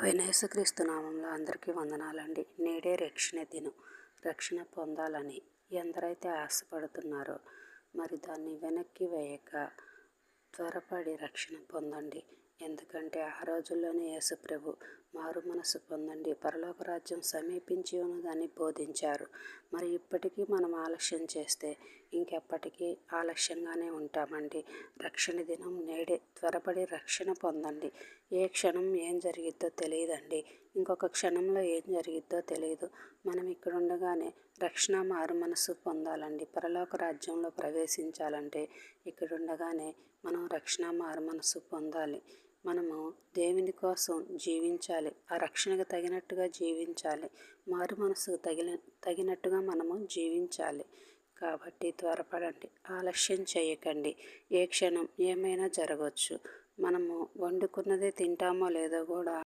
యేసుక్రీస్తు నామంలో అందరికీ వందనాలండి. నేడే రక్షణ దినం. రక్షణ పొందాలని ఎందరైతే ఆశపడుతున్నారో మరి దాన్ని వెనక్కి వేయక త్వరపడి రక్షణ పొందండి. ఎందుకంటే ఆ రోజుల్లోనే యేసుప్రభు మారు మనసు పొందండి, పరలోక రాజ్యం సమీపించి ఉన్నదని బోధించారు. మరి ఇప్పటికీ మనం ఆలస్యం చేస్తే ఇంకెప్పటికీ ఆలస్యంగానే ఉంటామండి. రక్షణ దినం నేడే, త్వరపడి రక్షణ పొందండి. ఏ క్షణం ఏం జరిగిద్దో తెలియదండి. ఇంకొక క్షణంలో ఏం జరిగిద్దో తెలియదు. మనం ఇక్కడ ఉండగానే రక్షణ మారు మనసు పొందాలండి. పరలోక రాజ్యంలో ప్రవేశించాలంటే ఇక్కడ ఉండగానే మనం రక్షణ మారు మనసు పొందాలి. మనము దేవుని కోసం జీవించాలి. ఆ రక్షణకు తగినట్టుగా జీవించాలి. మారు మనసుకు తగినట్టుగా మనము జీవించాలి. కాబట్టి త్వరపడండి, ఆలస్యం చేయకండి. ఏ క్షణం ఏమైనా జరగవచ్చు. మనము వండుకున్నదే తింటామో లేదో కూడా